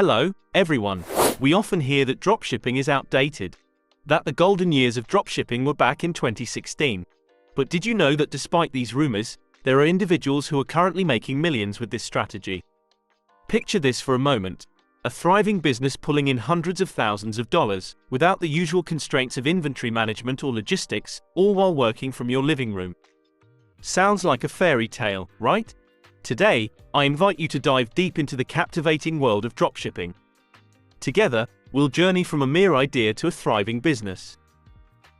Hello, everyone. We often hear that dropshipping is outdated, that the golden years of dropshipping were back in 2016. But did you know that despite these rumors, there are individuals who are currently making millions with this strategy? Picture this for a moment. A thriving business pulling in hundreds of thousands of dollars, without the usual constraints of inventory management or logistics, all while working from your living room. Sounds like a fairy tale, right? Today, I invite you to dive deep into the captivating world of dropshipping. Together, we'll journey from a mere idea to a thriving business.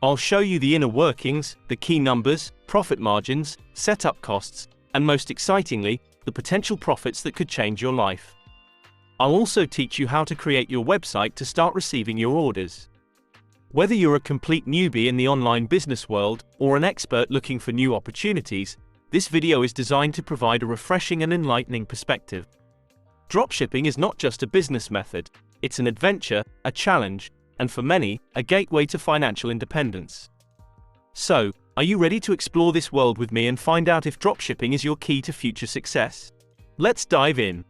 I'll show you the inner workings, the key numbers, profit margins, setup costs, and most excitingly, the potential profits that could change your life. I'll also teach you how to create your website to start receiving your orders. Whether you're a complete newbie in the online business world or an expert looking for new opportunities, this video is designed to provide a refreshing and enlightening perspective. Dropshipping is not just a business method, it's an adventure, a challenge, and for many, a gateway to financial independence. So, are you ready to explore this world with me and find out if dropshipping is your key to future success? Let's dive in.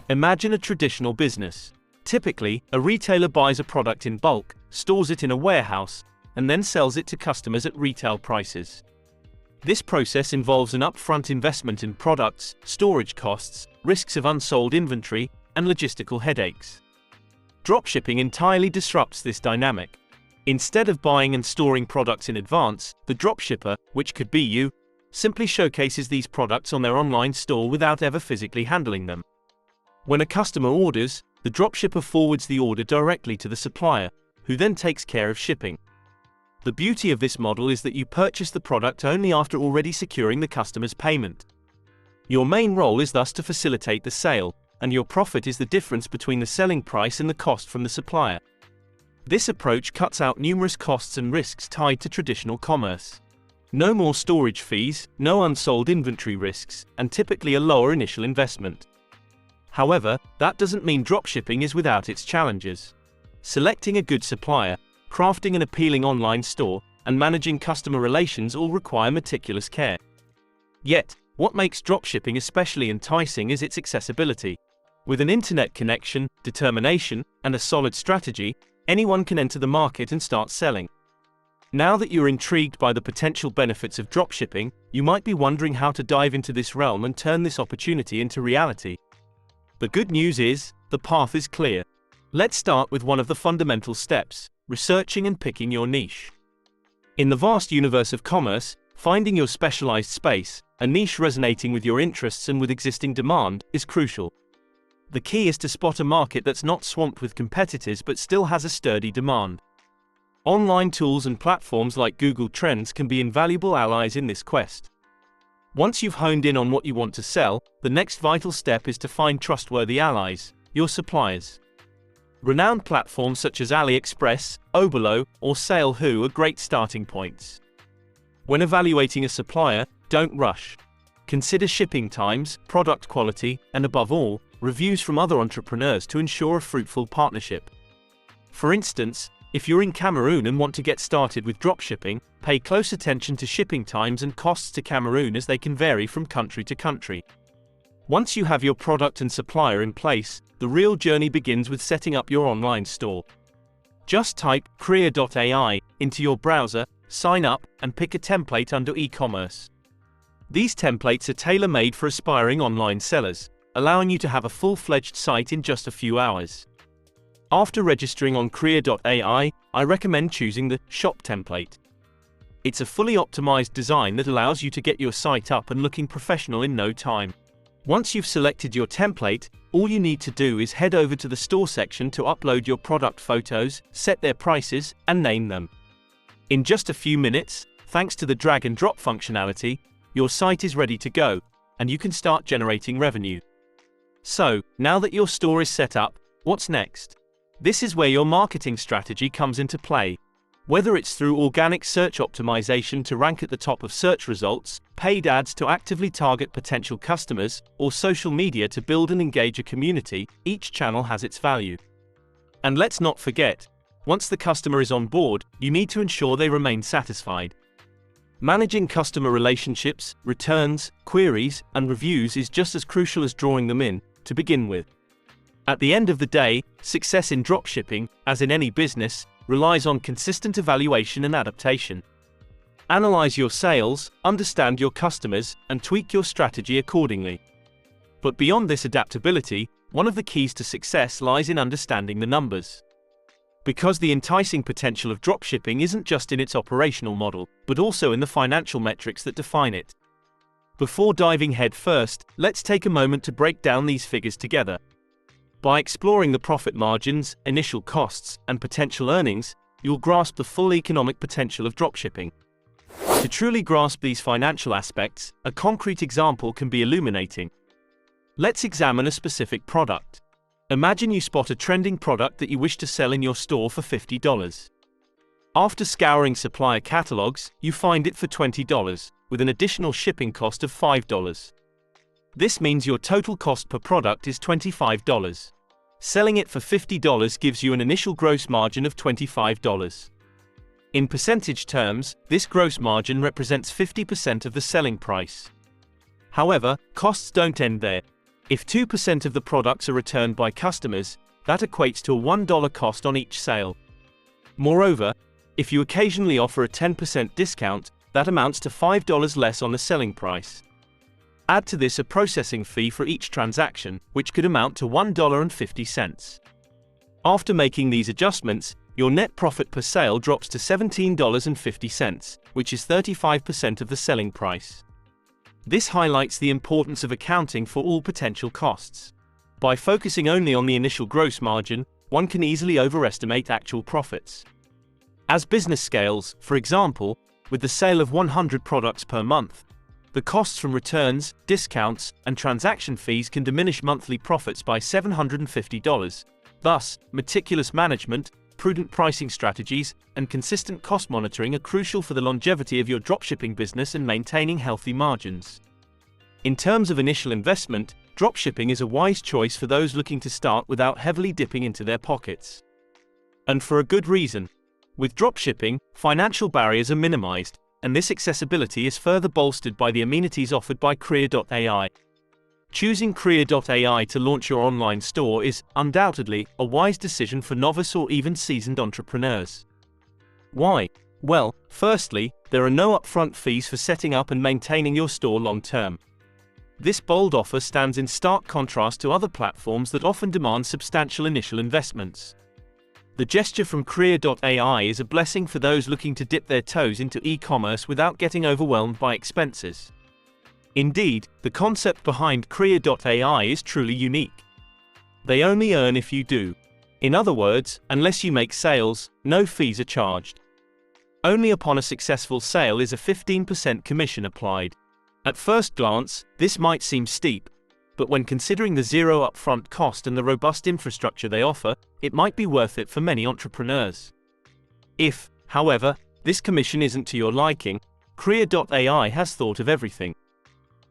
Imagine a traditional business. Typically, a retailer buys a product in bulk, stores it in a warehouse, and then sells it to customers at retail prices. This process involves an upfront investment in products, storage costs, risks of unsold inventory, and logistical headaches. Dropshipping entirely disrupts this dynamic. Instead of buying and storing products in advance, the dropshipper, which could be you, simply showcases these products on their online store without ever physically handling them. When a customer orders, the dropshipper forwards the order directly to the supplier, who then takes care of shipping. The beauty of this model is that you purchase the product only after already securing the customer's payment. Your main role is thus to facilitate the sale, and your profit is the difference between the selling price and the cost from the supplier. This approach cuts out numerous costs and risks tied to traditional commerce. No more storage fees, no unsold inventory risks, and typically a lower initial investment. However, that doesn't mean dropshipping is without its challenges. Selecting a good supplier, crafting an appealing online store, and managing customer relations all require meticulous care. Yet, what makes dropshipping especially enticing is its accessibility. With an internet connection, determination, and a solid strategy, anyone can enter the market and start selling. Now that you're intrigued by the potential benefits of dropshipping, you might be wondering how to dive into this realm and turn this opportunity into reality. The good news is, the path is clear. Let's start with one of the fundamental steps: researching and picking your niche. In the vast universe of commerce, finding your specialized space, a niche resonating with your interests and with existing demand, is crucial. The key is to spot a market that's not swamped with competitors but still has a sturdy demand. Online tools and platforms like Google Trends can be invaluable allies in this quest. Once you've honed in on what you want to sell, the next vital step is to find trustworthy allies, your suppliers. Renowned platforms such as AliExpress, Oberlo, or Sale.hu are great starting points. When evaluating a supplier, don't rush. Consider shipping times, product quality, and above all, reviews from other entrepreneurs to ensure a fruitful partnership. For instance, if you're in Cameroon and want to get started with dropshipping, pay close attention to shipping times and costs to Cameroon as they can vary from country to country. Once you have your product and supplier in place, the real journey begins with setting up your online store. Just type Creer.ai into your browser, sign up, and pick a template under e-commerce. These templates are tailor-made for aspiring online sellers, allowing you to have a full-fledged site in just a few hours. After registering on Creer.ai, I recommend choosing the Shop template. It's a fully optimized design that allows you to get your site up and looking professional in no time. Once you've selected your template, all you need to do is head over to the store section to upload your product photos, set their prices, and name them. In just a few minutes, thanks to the drag and drop functionality, your site is ready to go, and you can start generating revenue. So, now that your store is set up, what's next? This is where your marketing strategy comes into play. Whether it's through organic search optimization to rank at the top of search results, paid ads to actively target potential customers, or social media to build and engage a community, each channel has its value. And let's not forget, once the customer is on board, you need to ensure they remain satisfied. Managing customer relationships, returns, queries, and reviews is just as crucial as drawing them in, to begin with. At the end of the day, success in dropshipping, as in any business, relies on consistent evaluation and adaptation. Analyze your sales, understand your customers, and tweak your strategy accordingly. But beyond this adaptability, one of the keys to success lies in understanding the numbers. Because the enticing potential of dropshipping isn't just in its operational model, but also in the financial metrics that define it. Before diving headfirst, let's take a moment to break down these figures together. By exploring the profit margins, initial costs, and potential earnings, you'll grasp the full economic potential of dropshipping. To truly grasp these financial aspects, a concrete example can be illuminating. Let's examine a specific product. Imagine you spot a trending product that you wish to sell in your store for $50. After scouring supplier catalogs, you find it for $20, with an additional shipping cost of $5. This means your total cost per product is $25. Selling it for $50 gives you an initial gross margin of $25. In percentage terms, this gross margin represents 50% of the selling price. However, costs don't end there. If 2% of the products are returned by customers, that equates to a $1 cost on each sale. Moreover, if you occasionally offer a 10% discount, that amounts to $5 less on the selling price. Add to this a processing fee for each transaction, which could amount to $1.50. After making these adjustments, your net profit per sale drops to $17.50, which is 35% of the selling price. This highlights the importance of accounting for all potential costs. By focusing only on the initial gross margin, one can easily overestimate actual profits. As business scales, for example, with the sale of 100 products per month, the costs from returns, discounts, and transaction fees can diminish monthly profits by $750. Thus, meticulous management, prudent pricing strategies, and consistent cost monitoring are crucial for the longevity of your dropshipping business and maintaining healthy margins. In terms of initial investment, dropshipping is a wise choice for those looking to start without heavily dipping into their pockets. And for a good reason. With dropshipping, financial barriers are minimized, and this accessibility is further bolstered by the amenities offered by Creer.ai. Choosing Creer.ai to launch your online store is, undoubtedly, a wise decision for novice or even seasoned entrepreneurs. Why? Well, firstly, there are no upfront fees for setting up and maintaining your store long-term. This bold offer stands in stark contrast to other platforms that often demand substantial initial investments. The gesture from Creer.ai is a blessing for those looking to dip their toes into e-commerce without getting overwhelmed by expenses. Indeed, the concept behind Creer.ai is truly unique. They only earn if you do. In other words, unless you make sales, no fees are charged. Only upon a successful sale is a 15% commission applied. At first glance, this might seem steep, but when considering the zero upfront cost and the robust infrastructure they offer, it might be worth it for many entrepreneurs. If, however, this commission isn't to your liking, Creer.ai has thought of everything.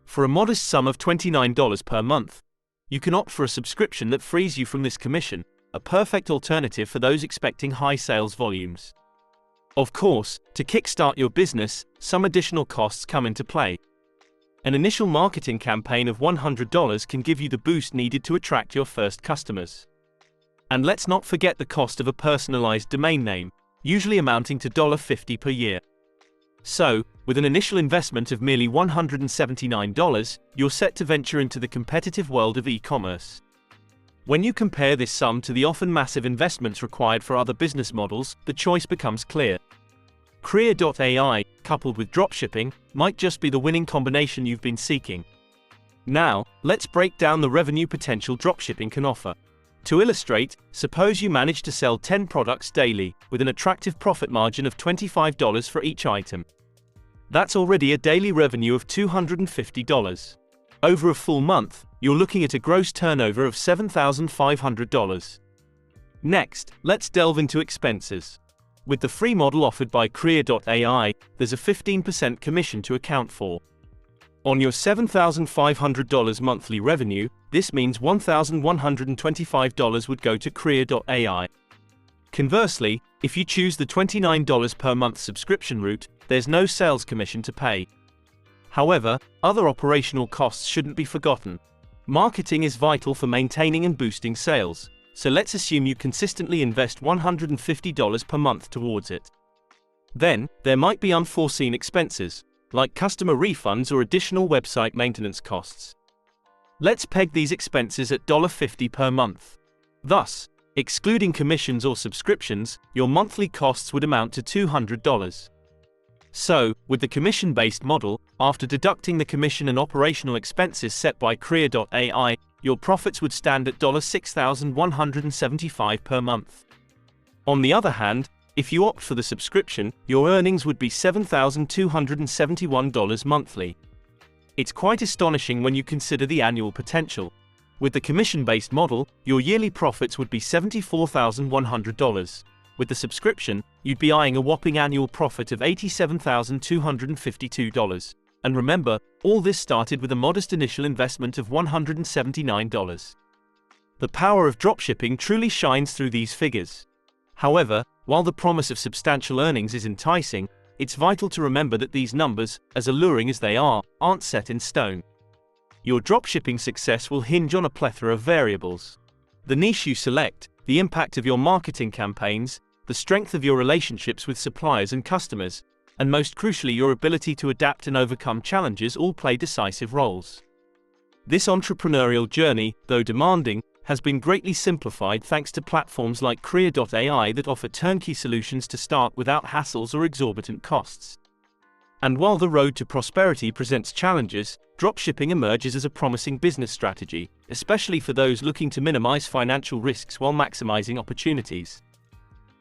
For a modest sum of $29 per month, you can opt for a subscription that frees you from this commission, a perfect alternative for those expecting high sales volumes. Of course, to kickstart your business, some additional costs come into play. An initial marketing campaign of $100 can give you the boost needed to attract your first customers. And let's not forget the cost of a personalized domain name, usually amounting to $50 per year. So, with an initial investment of merely $179, you're set to venture into the competitive world of e-commerce. When you compare this sum to the often massive investments required for other business models, the choice becomes clear. Creer.ai, coupled with dropshipping, might just be the winning combination you've been seeking. Now, let's break down the revenue potential dropshipping can offer. To illustrate, suppose you manage to sell 10 products daily, with an attractive profit margin of $25 for each item. That's already a daily revenue of $250. Over a full month, you're looking at a gross turnover of $7,500. Next, let's delve into expenses. With the free model offered by Creer.ai, there's a 15% commission to account for. On your $7,500 monthly revenue, this means $1,125 would go to Creer.ai. Conversely, if you choose the $29 per month subscription route, there's no sales commission to pay. However, other operational costs shouldn't be forgotten. Marketing is vital for maintaining and boosting sales, so let's assume you consistently invest $150 per month towards it. Then, there might be unforeseen expenses, like customer refunds or additional website maintenance costs. Let's peg these expenses at $50 per month. Thus, excluding commissions or subscriptions, your monthly costs would amount to $200. So, with the commission-based model, after deducting the commission and operational expenses set by Creer.ai, your profits would stand at $6,175 per month. On the other hand, if you opt for the subscription, your earnings would be $7,271 monthly. It's quite astonishing when you consider the annual potential. With the commission-based model, your yearly profits would be $74,100. With the subscription, you'd be eyeing a whopping annual profit of $87,252. And remember, all this started with a modest initial investment of $179. The power of dropshipping truly shines through these figures. However, while the promise of substantial earnings is enticing, it's vital to remember that these numbers, as alluring as they are, aren't set in stone. Your dropshipping success will hinge on a plethora of variables. The niche you select, the impact of your marketing campaigns, the strength of your relationships with suppliers and customers, and most crucially your ability to adapt and overcome challenges all play decisive roles. This entrepreneurial journey, though demanding, has been greatly simplified thanks to platforms like Creer.ai that offer turnkey solutions to start without hassles or exorbitant costs. And while the road to prosperity presents challenges, dropshipping emerges as a promising business strategy, especially for those looking to minimize financial risks while maximizing opportunities.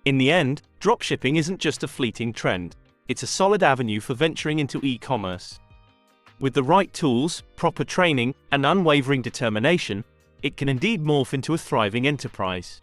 In the end, dropshipping isn't just a fleeting trend, it's a solid avenue for venturing into e-commerce. With the right tools, proper training, and unwavering determination, it can indeed morph into a thriving enterprise.